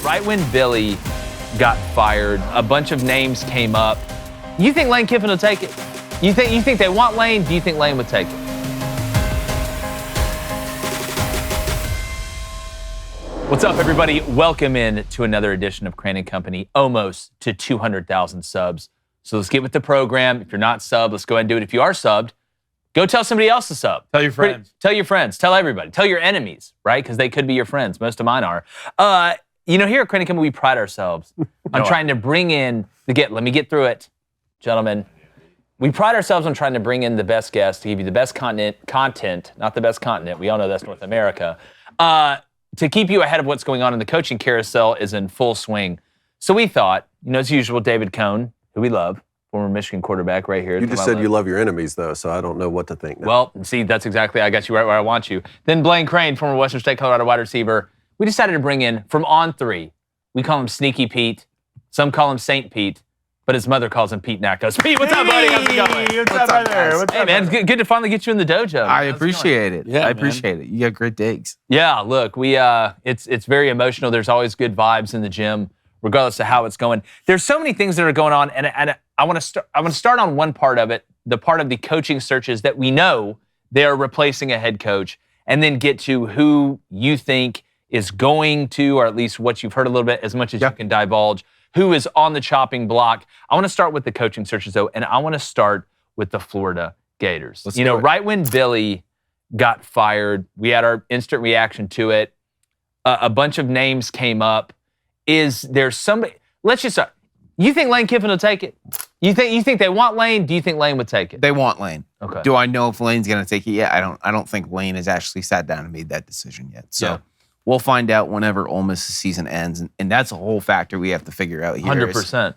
Right when Billy got fired, a bunch of names came up. You think Lane Kiffin will take it? You think they want Lane? Do you think Lane would take it? What's up, everybody? Welcome in to another edition of Crain & Company, almost to 200,000 subs. So let's get with the program. If you're not subbed, let's go ahead and do it. If you are subbed, go tell somebody else to sub. Tell your friends. Tell your friends. Tell everybody. Tell your enemies, right? Because they could be your friends. Most of mine are. Here at Crain & Company, we pride ourselves on trying to bring in let me get through it, gentlemen. We pride ourselves on trying to bring in the best guests to give you the best content, not the best continent. We all know that's North America. To keep you ahead of what's going on in the coaching carousel is in full swing. So we thought, as usual, David Cohn, who we love, former Michigan quarterback right here. You just said you love your enemies, though, so I don't know what to think now. Well, see, that's exactly, I got you right where I want you. Then Blaine Crain, former Western State Colorado wide receiver. We decided to bring in from On3. We call him Sneaky Pete. Some call him Saint Pete, but his mother calls him Pete Nakos. Pete, what's up, buddy? How's it going? What's up, brother? Hey, man, it's good to finally get you in the dojo. I appreciate it. Yeah, I appreciate it. You got great digs. Yeah, look, it's very emotional. There's always good vibes in the gym, regardless of how it's going. There's so many things that are going on, and I want to start on one part of it, the part of the coaching searches that we know they are replacing a head coach, and then get to who you think is going to, or at least what you've heard a little bit, as much as you can divulge, who is on the chopping block. I want to start with the coaching searches, though, and I want to start with the Florida Gators. Right when Billy got fired, we had our instant reaction to it. A bunch of names came up. Is there somebody? Let's just start. You think Lane Kiffin will take it? You think they want Lane? Do you think Lane would take it? They want Lane. Okay. Do I know if Lane's going to take it yet? I don't think Lane has actually sat down and made that decision yet. So we'll find out whenever Ole Miss's season ends, and that's a whole factor we have to figure out here. 100%.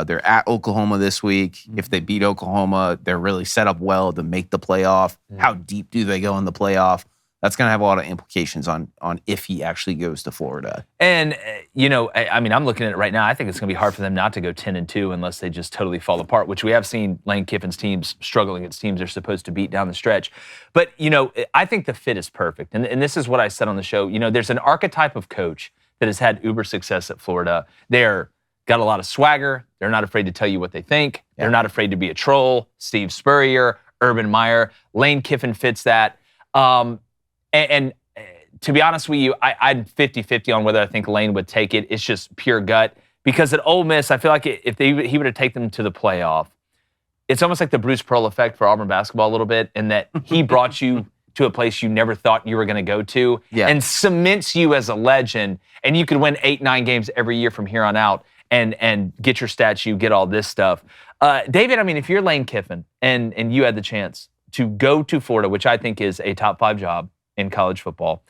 They're at Oklahoma this week. Mm-hmm. If they beat Oklahoma, they're really set up well to make the playoff. Mm-hmm. How deep do they go in the playoff? That's going to have a lot of implications on if he actually goes to Florida. And, I'm looking at it right now. I think it's going to be hard for them not to go 10-2 unless they just totally fall apart, which we have seen Lane Kiffin's teams struggling against teams they're supposed to beat down the stretch. But, I think the fit is perfect. And this is what I said on the show. There's an archetype of coach that has had uber success at Florida. They're got a lot of swagger. They're not afraid to tell you what they think. Yeah. They're not afraid to be a troll. Steve Spurrier, Urban Meyer. Lane Kiffin fits that. And to be honest with you, I'd 50-50 on whether I think Lane would take it. It's just pure gut. Because at Ole Miss, I feel like if he were to take them to the playoff, it's almost like the Bruce Pearl effect for Auburn basketball a little bit, in that he brought you to a place you never thought you were going to go to and cements you as a legend. And you could win 8-9 games every year from here on out and get your statue, get all this stuff. David, if you're Lane Kiffin and you had the chance to go to Florida, which I think is a top 5 job in college football,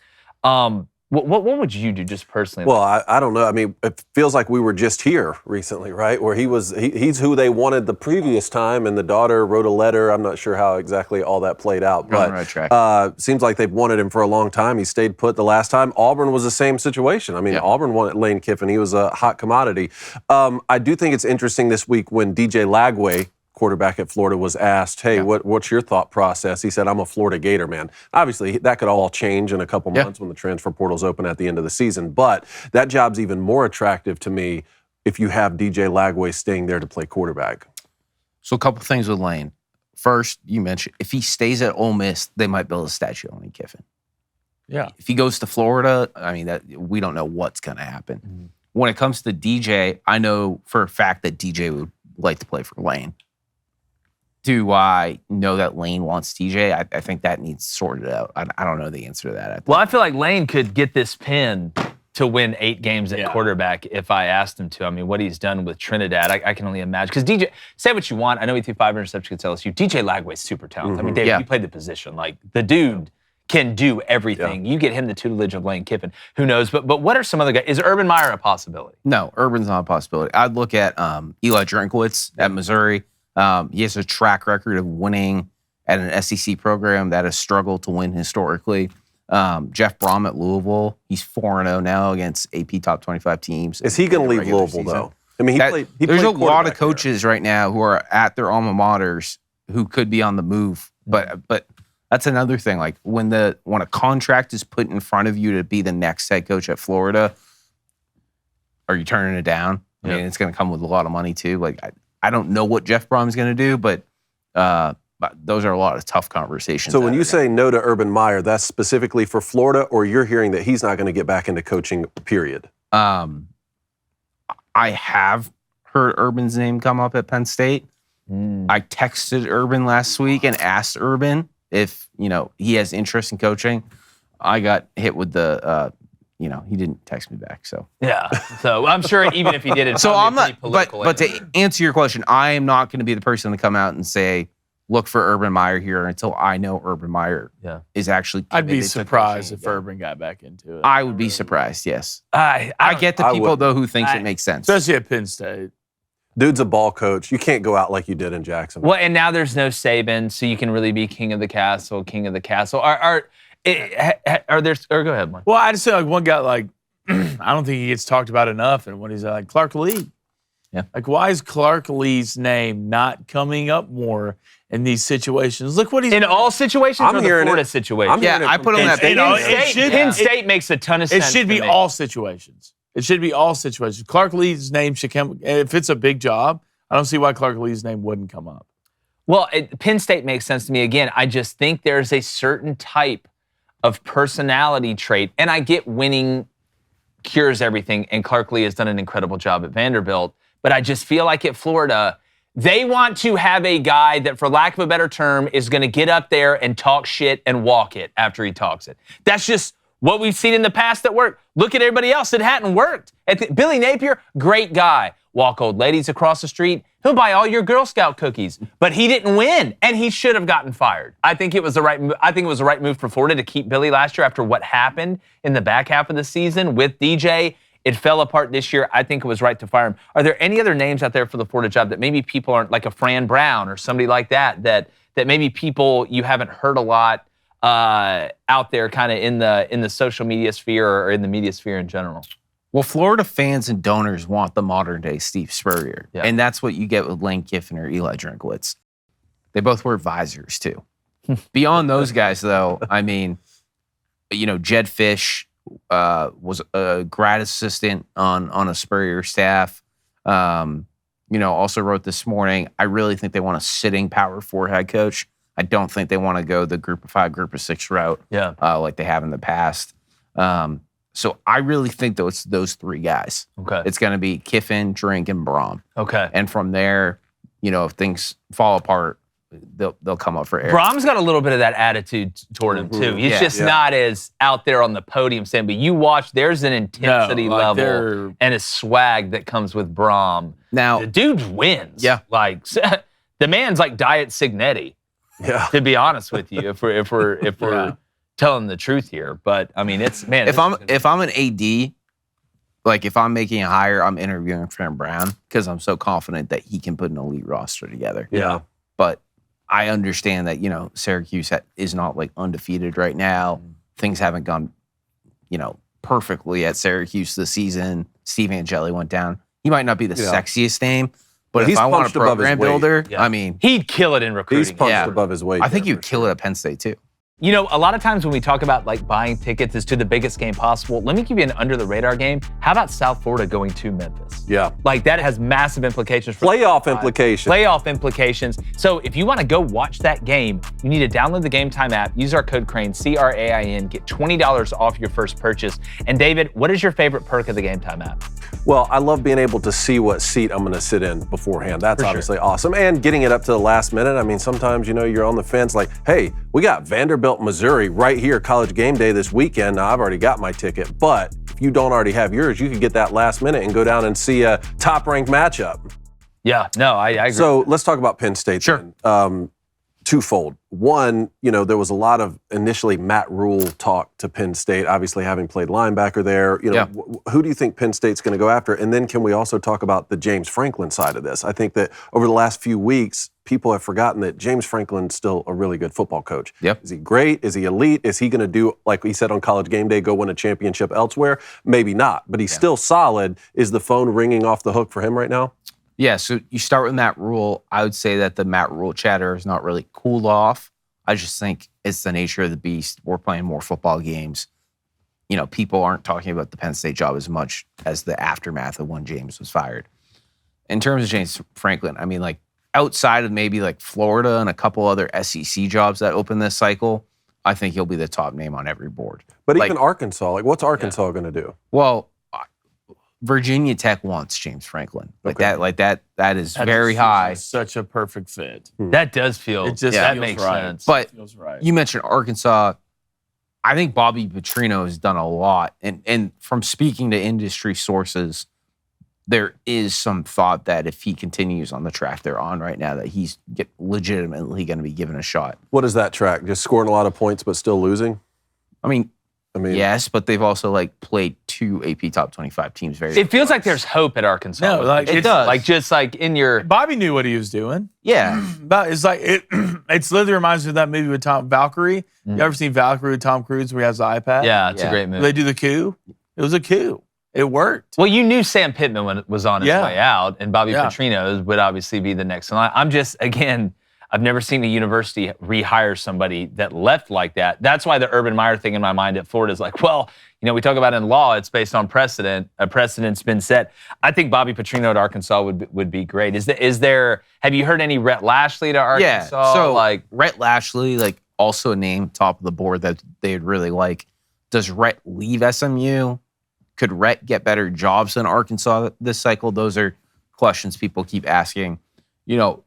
what would you do just personally? Well, I don't know. It feels like we were just here recently, right? Where he's who they wanted the previous time, and the daughter wrote a letter. I'm not sure how exactly all that played out, but seems like they've wanted him for a long time. He stayed put the last time. Auburn was the same situation. Auburn wanted Lane Kiffin. He was a hot commodity. I do think it's interesting this week when DJ Lagway, quarterback at Florida, was asked, hey, what's your thought process? He said, I'm a Florida Gator, man. Obviously, that could all change in a couple months when the transfer portal's open at the end of the season, but that job's even more attractive to me if you have DJ Lagway staying there to play quarterback. So a couple things with Lane. First, you mentioned if he stays at Ole Miss, they might build a statue on Lane Kiffin. Yeah. If he goes to Florida, we don't know what's going to happen. Mm-hmm. When it comes to DJ, I know for a fact that DJ would like to play for Lane. Do I know that Lane wants TJ? I think that needs sorted out. I don't know the answer to that. Well, I feel like Lane could get this pin to win 8 games at quarterback if I asked him to. What he's done with Trinidad, I can only imagine. Because DJ, say what you want. I know he threw 5 interceptions against LSU. DJ Lagway's super talented. Mm-hmm. David, you played the position. The dude can do everything. Yeah. You get him the tutelage of Lane Kiffin. Who knows? But what are some other guys? Is Urban Meyer a possibility? No, Urban's not a possibility. I'd look at Eli Drinkwitz at Missouri. He has a track record of winning at an SEC program that has struggled to win historically. Jeff Brom at Louisville, he's 4-0 now against AP top 25 teams. Is he going to leave Louisville, season. Though? He there's played a lot of coaches right now who are at their alma maters who could be on the move. But that's another thing. When a contract is put in front of you to be the next head coach at Florida, are you turning it down? I mean, it's going to come with a lot of money too. Like, I don't know what Jeff Brom's going to do, but those are a lot of tough conversations. So when you say no to Urban Meyer, that's specifically for Florida, or you're hearing that he's not going to get back into coaching, period? I have heard Urban's name come up at Penn State. I texted Urban last week and asked Urban if, he has interest in coaching. I got hit with the, he didn't text me back. So yeah. So I'm sure even if he did it, so I'm not. But to answer your question, I am not going to be the person to come out and say, look for Urban Meyer here until I know Urban Meyer is actually. I'd be surprised if Urban got back into it. I would be surprised. Yes. I get the people though who thinks it makes sense, especially at Penn State. Dude's a ball coach. You can't go out like you did in Jacksonville. Well, and now there's no Saban, so you can really be king of the castle. Go ahead, Mike. Well, I just say like one guy like I don't think he gets talked about enough, and when he's like Clark Lee. Yeah. Like, why is Clark Lee's name not coming up more in these situations? Look what he's in all situations. I'm or the hearing Florida it. situation. Yeah, I put on that. Penn State makes a ton of sense. It should be all situations. It should be all situations. Clark Lee's name should come. If it's a big job, I don't see why Clark Lee's name wouldn't come up. Well, Penn State makes sense to me. Again, I just think there's a certain type of personality trait, and I get winning cures everything, and Clark Lee has done an incredible job at Vanderbilt, but I just feel like at Florida, they want to have a guy that, for lack of a better term, is going to get up there and talk shit and walk it after he talks it. That's just what we've seen in the past that worked. Look at everybody else that hadn't worked. Billy Napier, great guy. Walk old ladies across the street. He'll buy all your Girl Scout cookies. But he didn't win, and he should have gotten fired. I think it was the right move for Florida to keep Billy last year after what happened in the back half of the season with DJ. It fell apart this year. I think it was right to fire him. Are there any other names out there for the Florida job that maybe people aren't, like a Fran Brown or somebody like that maybe people you haven't heard a lot out there kind of in the social media sphere or in the media sphere in general? Well, Florida fans and donors want the modern-day Steve Spurrier, and that's what you get with Lane Kiffin or Eli Drinkwitz. They both wear visors, too. Beyond those guys, though, I mean, Jed Fish was a grad assistant on a Spurrier staff. Also wrote this morning, I really think they want a sitting Power 4 head coach. I don't think they want to go the group of 5, group of 6 route like they have in the past. So I really think it's those 3 guys. Okay. It's going to be Kiffin, Drink, and Brom. Okay. And from there, if things fall apart, they'll come up for air. Brom's got a little bit of that attitude toward him, too. He's just not as out there on the podium saying, but you watch, there's an intensity level and a swag that comes with Brom. Now, the dude wins. Yeah. Like, the man's like Diet Signetti. Yeah. To be honest with you, if we're telling the truth here, but I mean, if I'm an AD, like if I'm making a hire, I'm interviewing Fran Brown because I'm so confident that he can put an elite roster together. Yeah, but I understand that Syracuse is not like undefeated right now. Things haven't gone, perfectly at Syracuse this season. Steve Angeli went down. He might not be the sexiest name. But if I want a program builder, I mean, he'd kill it in recruiting. He's punched above his weight. I think you'd kill it at Penn State too. A lot of times when we talk about like buying tickets is to the biggest game possible. Let me give you an under the radar game. How about South Florida going to Memphis? Yeah. Like that has massive implications for playoff implications. Playoff implications. So if you want to go watch that game, you need to download the Game Time app, use our code Crain, CRAIN, get $20 off your first purchase. And David, what is your favorite perk of the Game Time app? Well, I love being able to see what seat I'm going to sit in beforehand. That's obviously awesome. And getting it up to the last minute. I mean, sometimes, you're on the fence like, hey, we got Vanderbilt, Missouri right here, College Game Day this weekend. Now, I've already got my ticket. But if you don't already have yours, you could get that last minute and go down and see a top-ranked matchup. Yeah, no, I agree. So let's talk about Penn State. Sure. Then. Twofold. One, there was a lot of initially Matt Rule talk to Penn State, obviously having played linebacker there. Who do you think Penn State's going to go after? And then can we also talk about the James Franklin side of this? I think that over the last few weeks, people have forgotten that James Franklin's still a really good football coach. Yep. Is he great? Is he elite? Is he going to do, like he said on College Game Day, go win a championship elsewhere? Maybe not, but he's still solid. Is the phone ringing off the hook for him right now? Yeah, so you start with Matt Rule. I would say that the Matt Rule chatter is not really cooled off. I just think it's the nature of the beast. We're playing more football games. people aren't talking about the Penn State job as much as the aftermath of when James was fired. In terms of James Franklin, I mean, like outside of maybe like Florida and a couple other SEC jobs that open this cycle, I think he'll be the top name on every board. But even Arkansas, like what's Arkansas going to do? Well, Virginia Tech wants James Franklin. That is very high. Such a perfect fit. That does feel. It just that feels makes right. sense. But feels right. you mentioned Arkansas. I think Bobby Petrino has done a lot. And from speaking to industry sources, there is some thought that if he continues on the track they're on right now, that he's legitimately going to be given a shot. What is that track? Just scoring a lot of points but still losing? I mean, yes, but they've also played 2 AP top 25 teams very It feels like there's hope at Arkansas. No, like it does. Like just like in your Bobby knew what he was doing. Yeah. But it's like it literally reminds me of that movie with Valkyrie. You ever seen Valkyrie with Tom Cruise where he has the iPad? Yeah, it's a great movie. They do the coup. It was a coup. It worked. Well, you knew Sam Pittman was on his way out, and Bobby Petrino would obviously be the next in line. I'm just, again, I've never seen a university rehire somebody that left like that. That's why the Urban Meyer thing in my mind at Florida is like, well, we talk about in law, it's based on precedent. A precedent's been set. I think Bobby Petrino at Arkansas would be great. Is there? Have you heard any Rhett Lashley to Arkansas? Yeah. So Rhett Lashley, also a name top of the board that they'd really like. Does Rhett leave SMU? Could Rhett get better jobs in Arkansas this cycle? Those are questions people keep asking.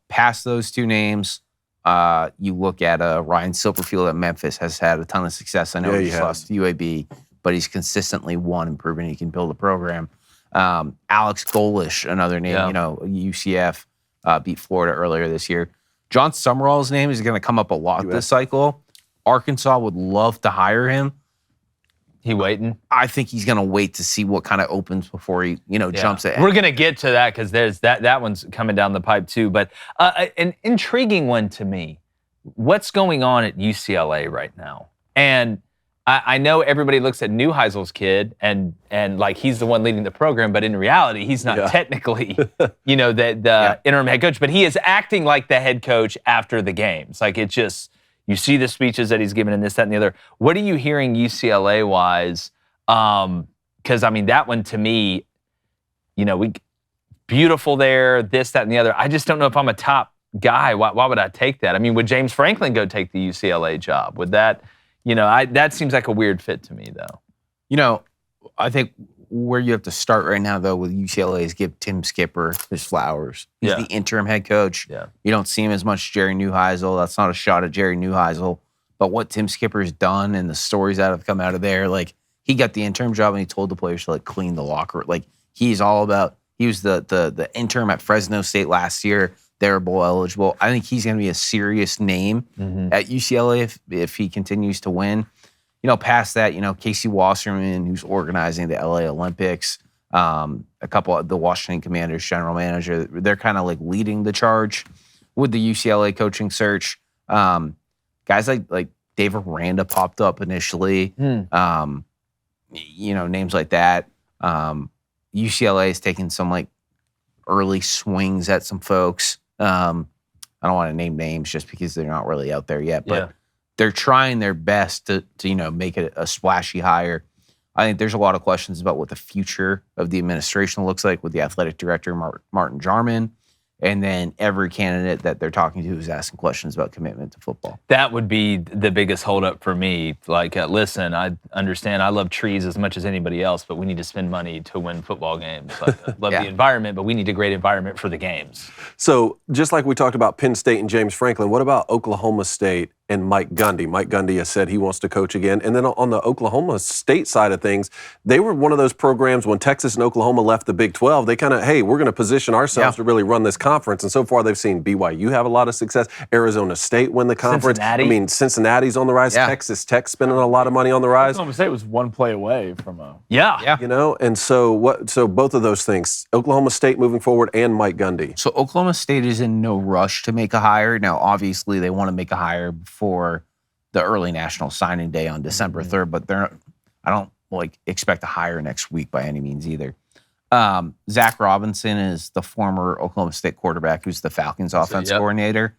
Past those two names, you look at Ryan Silverfield at Memphis has had a ton of success. I know he's lost to UAB, but he's consistently won and proven he can build a program. Alex Golish, another name, UCF beat Florida earlier this year. John Summerall's name is going to come up a lot this cycle. Arkansas would love to hire him. He waiting? I think he's going to wait to see what kind of opens before he, jumps ahead. We're going to get to that because there's that one's coming down the pipe too. But an intriguing one to me, what's going on at UCLA right now? And I know everybody looks at Neuheisel's kid and he's the one leading the program, but in reality, he's not technically, the interim head coach, but he is acting like the head coach after the games. It's just, you see the speeches that he's given in this, that, and the other. What are you hearing UCLA-wise? Because, that one to me, beautiful there, this, that, and the other. I just don't know if I'm a top guy. Why would I take that? Would James Franklin go take the UCLA job? Would that, that seems like a weird fit to me, though. I think where you have to start right now, though, with UCLA is give Tim Skipper his flowers. He's the interim head coach. Yeah. You don't see him as much Jerry Neuheisel. That's not a shot at Jerry Neuheisel. But what Tim Skipper's done and the stories that have come out of there, he got the interim job and he told the players to clean the locker. He's all about, he was the interim at Fresno State last year. They were bowl eligible. I think he's going to be a serious name at UCLA if he continues to win. Past that, Casey Wasserman, who's organizing the LA Olympics, a couple of the Washington Commanders general manager, they're kind of leading the charge with the UCLA coaching search. Guys like Dave Aranda popped up initially. Names like that. UCLA is taking some early swings at some folks. I don't want to name names just because they're not really out there yet, but they're trying their best to make it a splashy hire. I think there's a lot of questions about what the future of the administration looks like with the athletic director, Martin Jarman, and then every candidate that they're talking to is asking questions about commitment to football. That would be the biggest holdup for me. Listen, I understand I love trees as much as anybody else, but we need to spend money to win football games. I love the environment, but we need a great environment for the games. So just like we talked about Penn State and James Franklin, what about Oklahoma State and Mike Gundy? Mike Gundy has said he wants to coach again. And then on the Oklahoma State side of things, they were one of those programs when Texas and Oklahoma left the Big 12, they kind of, hey, we're going to position ourselves to really run this conference. And so far they've seen BYU have a lot of success. Arizona State win the conference. Cincinnati's on the rise. Texas Tech spending a lot of money on the rise. Oklahoma State was one play away from a... And so both of those things, Oklahoma State moving forward and Mike Gundy. So Oklahoma State is in no rush to make a hire. Now, obviously, they want to make a hire for the early national signing day on December 3rd, but I don't expect a hire next week by any means either. Zach Robinson is the former Oklahoma State quarterback who's the Falcons offense coordinator.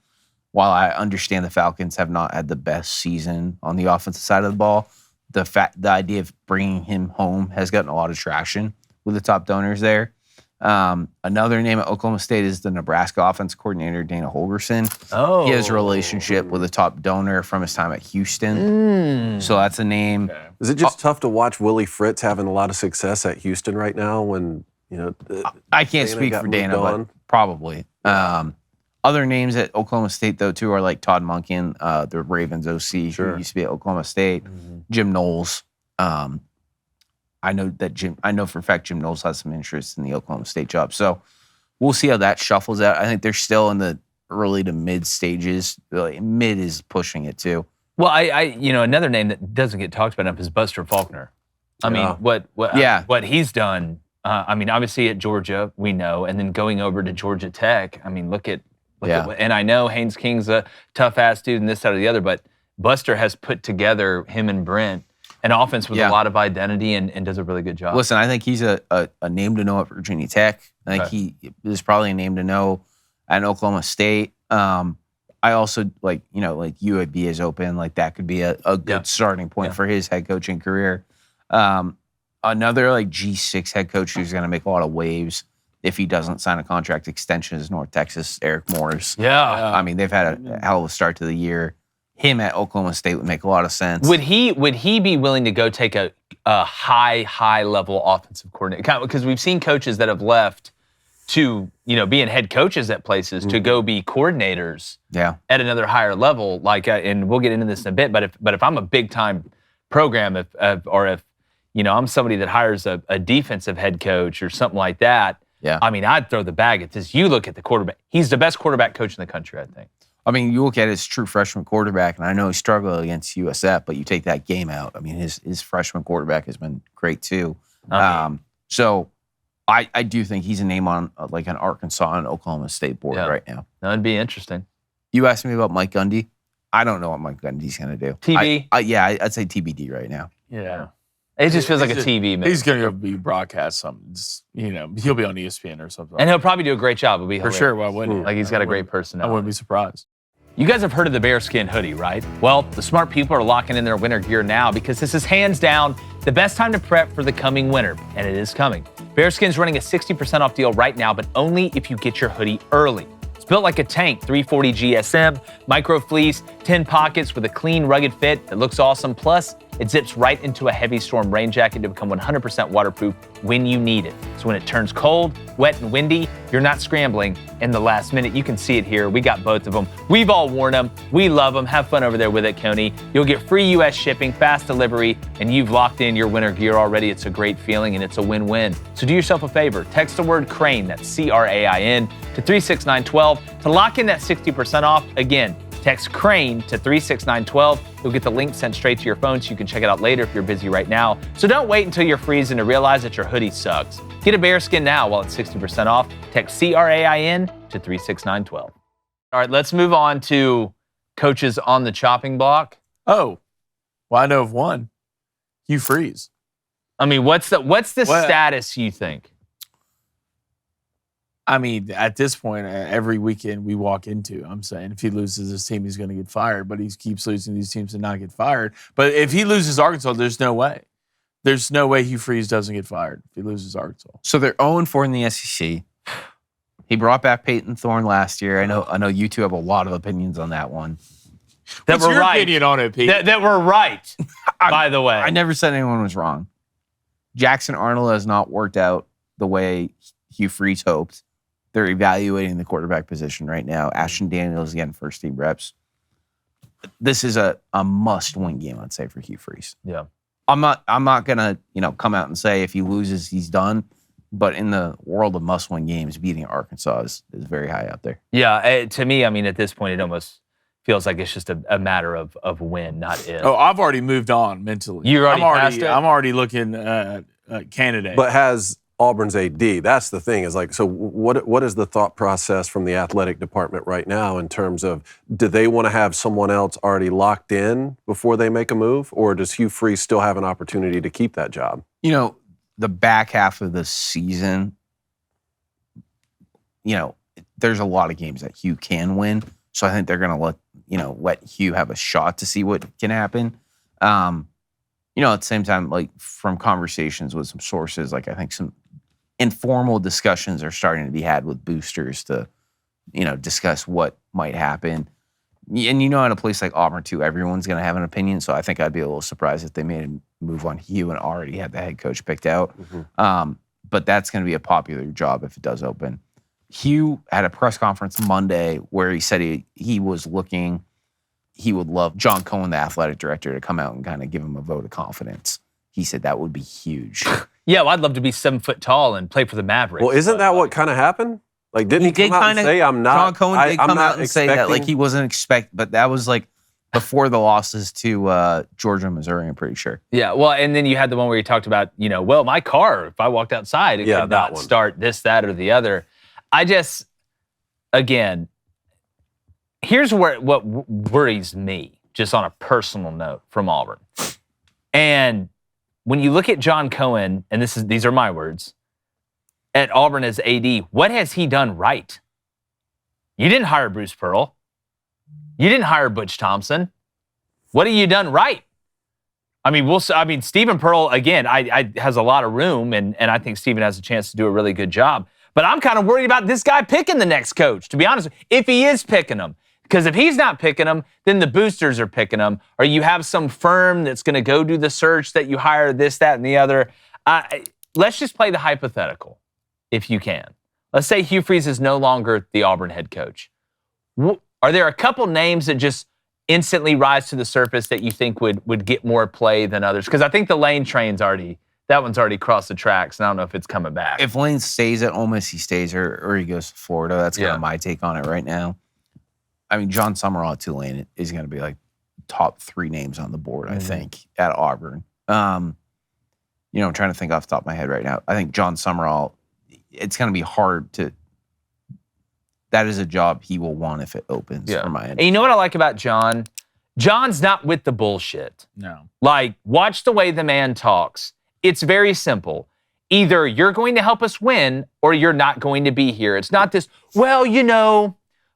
While I understand the Falcons have not had the best season on the offensive side of the ball, the idea of bringing him home has gotten a lot of traction with the top donors there. Another name at Oklahoma State is the Nebraska offense coordinator, Dana Holgorsen. Oh. He has a relationship with a top donor from his time at Houston. So that's a name. Okay. Is it just tough to watch Willie Fritz having a lot of success at Houston right now when, I can't Dana speak got for moved Dana, but on? probably. Other names at Oklahoma State, though, too, are like Todd Monken, the Ravens OC, Sure. who used to be at Oklahoma State, Jim Knowles. I know for a fact Jim Knowles has some interest in the Oklahoma State job. So we'll see how that shuffles out. I think they're still in the early to mid stages. Really, mid is pushing it too. Well, another name that doesn't get talked about enough is Buster Faulkner. I mean, what he's done. Obviously at Georgia, we know, and then going over to Georgia Tech. I mean, look at and I know Haynes King's a tough ass dude and this, that, or the other, but Buster has put together him and Brent an offense with a lot of identity and does a really good job. Listen, I think he's a name to know at Virginia Tech. I think he is probably a name to know at Oklahoma State. I also like UAB is open. Like that could be a good starting point for his head coaching career. Another like G6 head coach who's going to make a lot of waves if he doesn't sign a contract extension is North Texas, Eric Morris. Yeah. I mean, they've had a hell of a start to the year. Him at Oklahoma State would make a lot of sense. Would he be willing to go take a high level offensive coordinator? Because we've seen coaches that have left to being head coaches at places to go be coordinators at another higher level. Like, and we'll get into this in a bit. But if I'm a big time program, if I'm somebody that hires a defensive head coach or something like that. Yeah. I mean, I'd throw the bag at this. You look at the quarterback. He's the best quarterback coach in the country, I think. I mean, you look at his true freshman quarterback, and I know he struggled against USF, but you take that game out. I mean, his freshman quarterback has been great too. So I do think he's a name on like an Arkansas and Oklahoma State board right now. That'd be interesting. You asked me about Mike Gundy. I don't know what Mike Gundy's going to do. TV? I'd say TBD right now. Yeah. It just feels like a TV man. He's going to be broadcast something. He'll be on ESPN or something. And he'll probably do a great job. It'll be for hilarious. sure. Why wouldn't he? Like he's got a great I personality. wouldn't be surprised. You guys have heard of the bearskin hoodie, right? Well, the smart people are locking in their winter gear now because this is hands down the best time to prep for the coming winter, and it is coming. Bearskin's running a 60% off deal right now, but only if you get your hoodie early. It's built like a tank, 340 GSM, micro fleece, 10 pockets with a clean, rugged fit that looks awesome. Plus, it zips right into a heavy storm rain jacket to become 100% waterproof when you need it. So when it turns cold, wet, and windy, you're not scrambling in the last minute. You can see it here. We got both of them. We've all worn them. We love them. Have fun over there with it, Coney. You'll get free U.S. shipping, fast delivery, and you've locked in your winter gear already. It's a great feeling, and it's a win-win. So do yourself a favor. Text the word Crain, that's C-R-A-I-N, to 36912 to lock in that 60% off. Again, text Crain to 36912. You'll get the link sent straight to your phone so you can check it out later if you're busy right now. So don't wait until you're freezing to realize that your hoodie sucks. Get a bearskin now while it's 60% off. Text C-R-A-I-N to 36912. All right, let's move on to coaches on the chopping block. Oh, well, I know of one. Hugh Freeze. I mean, what's the status, you think? I mean, at this point, every weekend we walk into, I'm saying if he loses this team, he's going to get fired. But he keeps losing these teams and not get fired. But if he loses Arkansas, there's no way. There's no way Hugh Freeze doesn't get fired if he loses Arkansas. So they're 0-4 in the SEC. He brought back Peyton Thorne last year. I know you two have a lot of opinions on that one. What's your opinion on it, Pete? That we're right, by the way. I never said anyone was wrong. Jackson Arnold has not worked out the way Hugh Freeze hoped. They're evaluating the quarterback position right now. Ashton Daniels getting first-team reps. This is a must-win game, I'd say, for Hugh Freeze. Yeah. I'm not gonna come out and say if he loses, he's done. But in the world of must-win games, beating Arkansas is very high up there. Yeah, to me, I mean, at this point, it almost feels like it's just a matter of when, not if. Oh, I've already moved on mentally. You're already past it? I'm already looking at candidate. But has Auburn's AD, that's the thing, is like, so what is the thought process from the athletic department right now in terms of, do they want to have someone else already locked in before they make a move? Or does Hugh Freeze still have an opportunity to keep that job? The back half of the season, there's a lot of games that Hugh can win. So I think they're going to let Hugh have a shot to see what can happen. at the same time, like from conversations with some sources, like I think some informal discussions are starting to be had with boosters to, discuss what might happen. And in a place like Auburn too, everyone's going to have an opinion. So I think I'd be a little surprised if they made a move on Hugh and already had the head coach picked out. But that's going to be a popular job if it does open. Hugh had a press conference Monday where he said he was looking. He would love John Cohen, the athletic director, to come out and kind of give him a vote of confidence. He said that would be huge. Yeah, well, I'd love to be 7 foot tall and play for the Mavericks. Well, isn't that what kind of happened? Like, didn't he come out and say, I'm not? John Cohen did come out and say that, like expecting-" he wasn't but that was like before the losses to Georgia and Missouri, I'm pretty sure. Yeah, well, and then you had the one where you talked about, well, my car, if I walked outside, it could that not one. start this, that, or the other. Again, here's what worries me, just on a personal note from Auburn. And when you look at John Cohen, and these are my words, at Auburn as AD, what has he done right? You didn't hire Bruce Pearl. You didn't hire Butch Thompson. What have you done right? I mean, Stephen Pearl, again, has a lot of room, and I think Stephen has a chance to do a really good job. But I'm kind of worried about this guy picking the next coach, to be honest, if he is picking him. Because if he's not picking them, then the boosters are picking them, or you have some firm that's going to go do the search that you hire this, that, and the other. Let's just play the hypothetical, if you can. Let's say Hugh Freeze is no longer the Auburn head coach. Are there a couple names that just instantly rise to the surface that you think would get more play than others? Because I think the Lane train's that one's already crossed the tracks, and I don't know if it's coming back. If Lane stays at Ole Miss, he stays, or he goes to Florida. That's kind of my take on it right now. I mean, John Summerall at Tulane is going to be like top 3 names on the board, I think, at Auburn. I'm trying to think off the top of my head right now. I think John Summerall, it's going to be hard to. That is a job he will want if it opens for my end. And you know what I like about John? John's not with the bullshit. No. Like, watch the way the man talks. It's very simple. Either you're going to help us win or you're not going to be here. It's not this,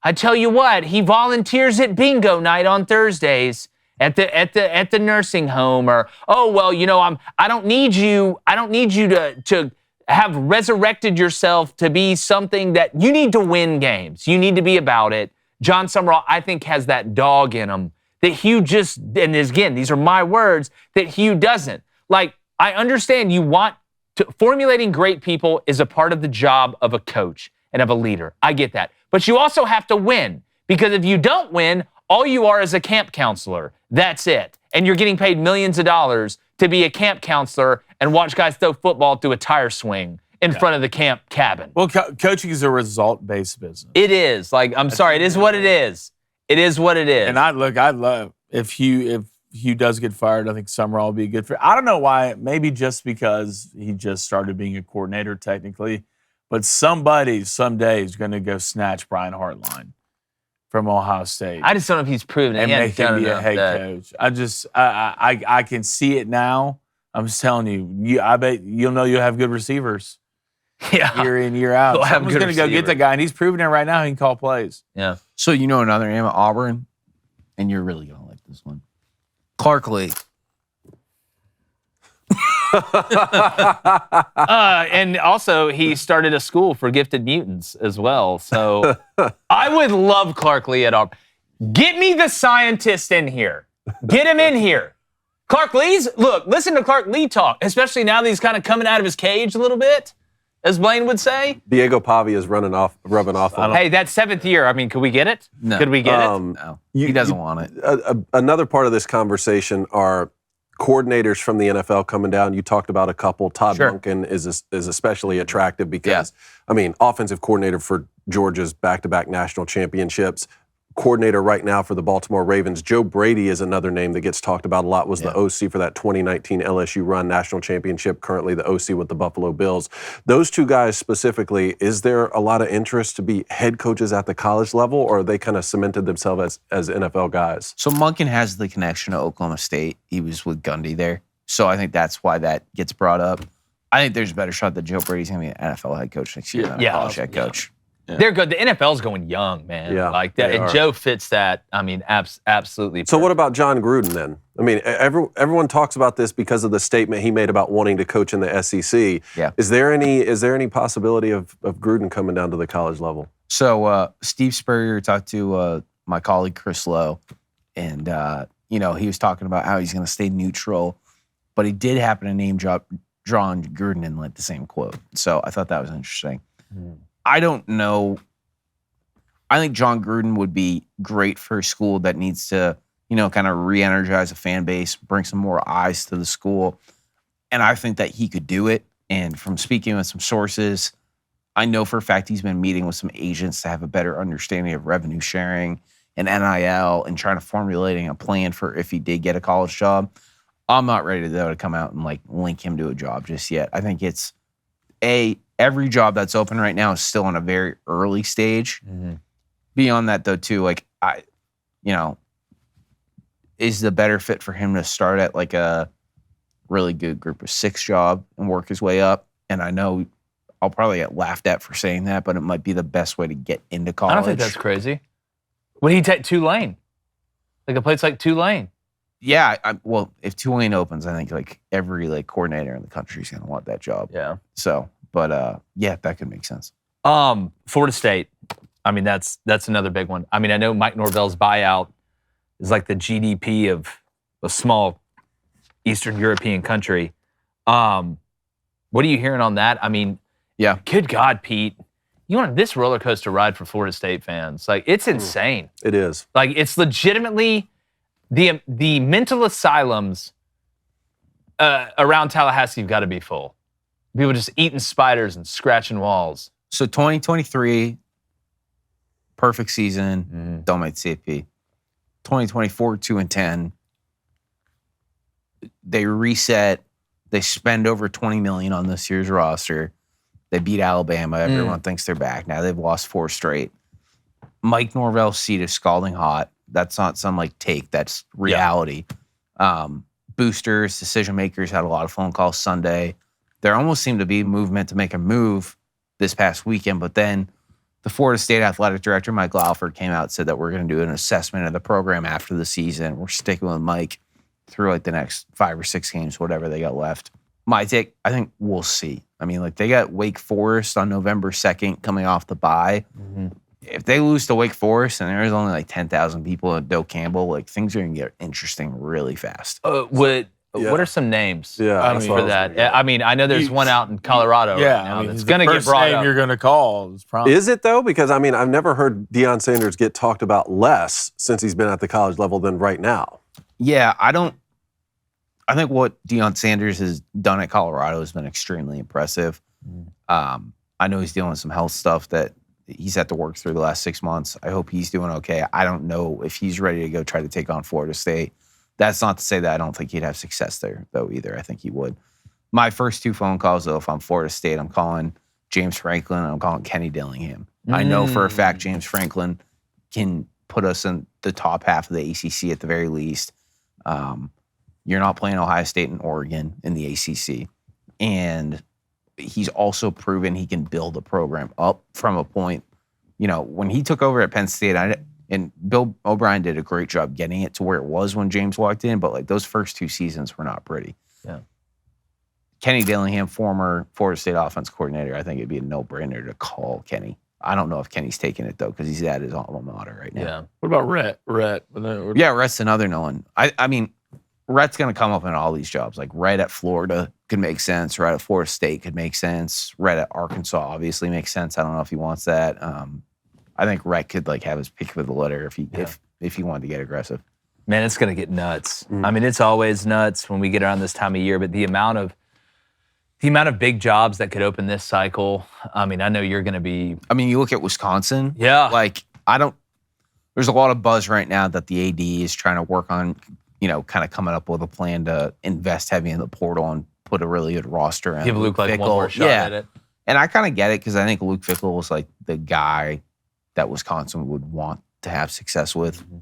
I tell you what, he volunteers at bingo night on Thursdays at the nursing home, or I don't need you to have resurrected yourself to be something that you need to win games. You need to be about it. John Summerall, I think, has that dog in him that Hugh just, and again, these are my words, that Hugh doesn't. Like, I understand formulating great people is a part of the job of a coach and of a leader. I get that. But you also have to win, because if you don't win, all you are is a camp counselor. That's it. And you're getting paid millions of dollars to be a camp counselor and watch guys throw football through a tire swing in front of the camp cabin. Well, coaching is a result-based business. It is. Like, I'm sorry, it is what it is. It is what it is. And I love if Hugh does get fired, I think Summerall will be a good fit. I don't know why. Maybe just because he just started being a coordinator technically. But somebody someday is going to go snatch Brian Hartline from Ohio State. I just don't know if he's proven it. And make him be a head coach. I can see it now. I'm just telling you. I bet you'll have good receivers. Yeah. Year in, year out. Someone's going to go get the guy, and he's proven it right now. He can call plays. Yeah. So another name at Auburn, and you're really going to like this one. Clark Lee. And also, he started a school for gifted mutants as well. So I would love Clark Lee at Auburn. Get me the scientist in here. Get him in here. Clark Lee's, listen to Clark Lee talk, especially now that he's kind of coming out of his cage a little bit, as Blaine would say. Diego Pavia is rubbing off on him. Hey, that's 7th year. I mean, could we get it? No. Could we get it? No. He doesn't want it. Another part of this conversation are coordinators from the NFL coming down. You talked about a couple. Todd Duncan is especially attractive because, offensive coordinator for Georgia's back-to-back national championships. Coordinator right now for the Baltimore Ravens. Joe Brady is another name that gets talked about a lot, was the OC for that 2019 LSU run national championship, currently the OC with the Buffalo Bills. Those two guys specifically, is there a lot of interest to be head coaches at the college level, or are they kind of cemented themselves as NFL guys? So Monken has the connection to Oklahoma State. He was with Gundy there. So I think that's why that gets brought up. I think there's a better shot that Joe Brady's going to be an NFL head coach next year than a college head coach. They're good. The NFL's going young, man. Yeah, like that. And Joe fits that. I mean, absolutely. Perfect. So what about John Gruden then? I mean, everyone talks about this because of the statement he made about wanting to coach in the SEC. Yeah. Is there any possibility of Gruden coming down to the college level? So Steve Spurrier talked to my colleague Chris Lowe, and he was talking about how he's going to stay neutral, but he did happen to name drop John Gruden in like the same quote. So I thought that was interesting. I don't know. I think John Gruden would be great for a school that needs to, kind of re-energize a fan base, bring some more eyes to the school. And I think that he could do it. And from speaking with some sources, I know for a fact he's been meeting with some agents to have a better understanding of revenue sharing and NIL and trying to formulating a plan for if he did get a college job. I'm not ready to come out and like link him to a job just yet. I think it's every job that's open right now is still in a very early stage. Mm-hmm. Beyond that, though, too, like is the better fit for him to start at like a really good group of 6 job and work his way up? And I know I'll probably get laughed at for saying that, but it might be the best way to get into college. I don't think that's crazy. When he take Tulane, like a place like Tulane. Yeah, if Tulane opens, I think like every like coordinator in the country is going to want that job. Yeah. So, but that could make sense. Florida State. I mean, that's another big one. I mean, I know Mike Norvell's buyout is like the GDP of a small Eastern European country. What are you hearing on that? I mean, yeah. Good God, Pete. You want this roller coaster ride for Florida State fans. Like, it's insane. It is. Like, it's legitimately the mental asylums around Tallahassee have got to be full. People just eating spiders and scratching walls. So 2023, perfect season, don't make CFP. 2024, 2-10. They reset. They spend over $20 million on this year's roster. They beat Alabama. Everyone thinks they're back. Now they've lost 4 straight. Mike Norvell's seat is scalding hot. That's not some like take. That's reality. Yeah. Boosters, decision makers had a lot of phone calls Sunday. There almost seemed to be movement to make a move this past weekend, but then the Florida State athletic director, Mike Lauford, came out and said that we're going to do an assessment of the program after the season. We're sticking with Mike through like the next 5 or 6 games, whatever they got left. My take, I think we'll see. I mean, like they got Wake Forest on November 2nd coming off the bye. Mm-hmm. If they lose to Wake Forest and there's only like 10,000 people at Doak Campbell, like things are going to get interesting really fast. What are some names for that? I mean, I know there's one out in Colorado right now that's going to get brought up. You're going to call. Is it, though? Because, I mean, I've never heard Deion Sanders get talked about less since he's been at the college level than right now. Yeah, I think what Deion Sanders has done at Colorado has been extremely impressive. I know he's dealing with some health stuff that he's had to work through the last 6 months. I hope he's doing okay. I don't know if he's ready to go try to take on Florida State. That's not to say that I don't think he'd have success there, though, either. I think he would. My first 2 phone calls, though, if I'm Florida State, I'm calling James Franklin and I'm calling Kenny Dillingham. I know for a fact James Franklin can put us in the top half of the ACC at the very least. You're not playing Ohio State and Oregon in the ACC. And he's also proven he can build a program up from a point. You know, when he took over at Penn State, and Bill O'Brien did a great job getting it to where it was when James walked in, but like those first 2 seasons were not pretty. Yeah. Kenny Dillingham, former Florida State offense coordinator, I think it'd be a no-brainer to call Kenny. I don't know if Kenny's taking it, though, because he's at his alma mater right now. Yeah. What about Rhett? Yeah, Rhett's another no one. I mean, Rhett's going to come up in all these jobs. Like, Rhett at Florida could make sense. Rhett at Florida State could make sense. Rhett at Arkansas obviously makes sense. I don't know if he wants that. I think Rhett could, like, have his pick of the litter if he wanted to get aggressive. Man, it's going to get nuts. I mean, it's always nuts when we get around this time of year, but the amount of big jobs that could open this cycle, I mean, I know you're going to be... I mean, you look at Wisconsin. Yeah. Like, there's a lot of buzz right now that the AD is trying to work on, you know, kind of coming up with a plan to invest heavy in the portal and put a really good roster in. Give Luke like one more shot at it. And I kind of get it because I think Luke Fickell was like the guy that Wisconsin would want to have success with. Mm-hmm.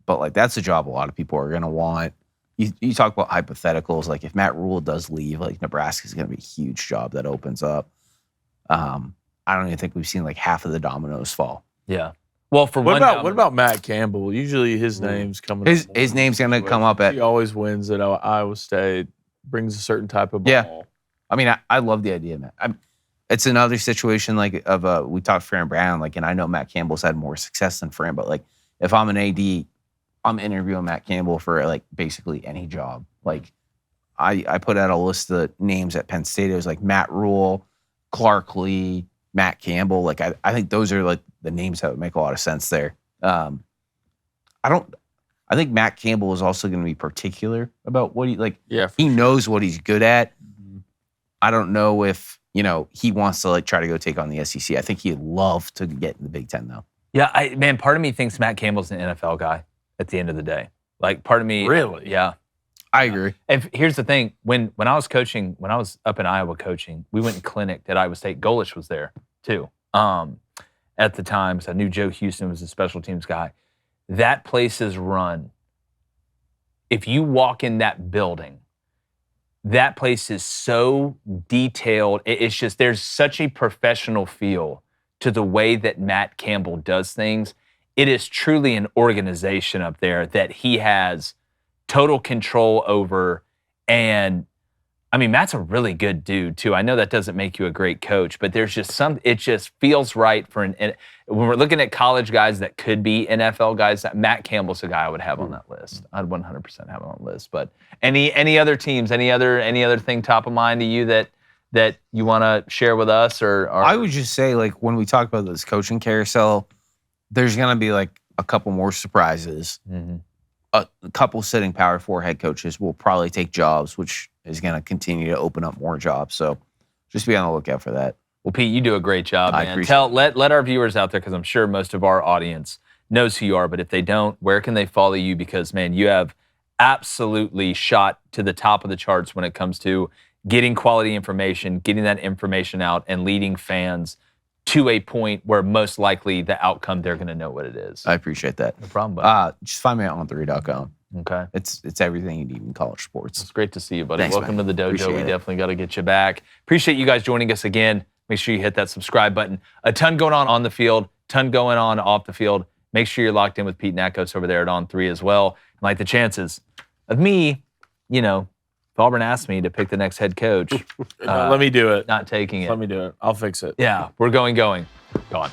But like that's a job a lot of people are going to want. You talk about hypotheticals, like if Matt Rule does leave, like Nebraska's going to be a huge job that opens up. I I don't even think we've seen like half of the dominoes fall. Yeah. Well, for what one, about Matt Campbell? Usually his name's coming. His name's going to come up at. He always wins at Iowa State. Brings a certain type of ball. Yeah. I mean, I love the idea, man. It's another situation like we talked Fran Brown, like, and I know Matt Campbell's had more success than Fran, but like if I'm an AD, I'm interviewing Matt Campbell for like basically any job. Like I put out a list of names at Penn State. It was like Matt Rule, Clark Lee, Matt Campbell. Like I think those are like the names that would make a lot of sense there. I think Matt Campbell is also going to be particular about what he like. Yeah, he knows what he's good at. Mm-hmm. I don't know if he wants to like try to go take on the SEC. I think he'd love to get in the Big Ten though. Yeah, man. Part of me thinks Matt Campbell's an NFL guy at the end of the day. Like part of me, really, yeah. I agree. And here's the thing: when I was coaching, when I was up in Iowa coaching, we went and clinicked at Iowa State. Golish was there too. At the time, so I knew Joe Houston was a special teams guy. That place is run. If you walk in that building, that place is so detailed. It's just there's such a professional feel to the way that Matt Campbell does things. It is truly an organization up there that he has total control over. And I mean, Matt's a really good dude too. I know that doesn't make you a great coach, but there's just it just feels right for when we're looking at college guys that could be NFL guys, that Matt Campbell's a guy I would have on that list. I'd 100% have him on the list. But any other teams, any other thing top of mind to you that you want to share with us or I would just say, like, when we talk about this coaching carousel, there's going to be like a couple more surprises. Mm-hmm. A couple sitting Power 4 head coaches will probably take jobs, which is going to continue to open up more jobs. So just be on the lookout for that. Well, Pete, you do a great job, man. I appreciate it. Let our viewers out there, because I'm sure most of our audience knows who you are, but if they don't, where can they follow you? Because, man, you have absolutely shot to the top of the charts when it comes to getting quality information, getting that information out, and leading fans to a point where most likely the outcome, they're going to know what it is. I appreciate that. No problem, buddy. Just find me at On3.com. Okay. It's everything you need in college sports. It's great to see you, buddy. Thanks, Welcome man. to the dojo. Appreciate We it. definitely got to get you back. Appreciate you guys joining us again. Make sure you hit that subscribe button. A ton going on the field, ton going on off the field. Make sure you're locked in with Pete Nakos over there at On3 as well. And like the chances of me, if Auburn asked me to pick the next head coach, let me do it. Not taking it. Let me do it. I'll fix it. Yeah, we're going. Go on.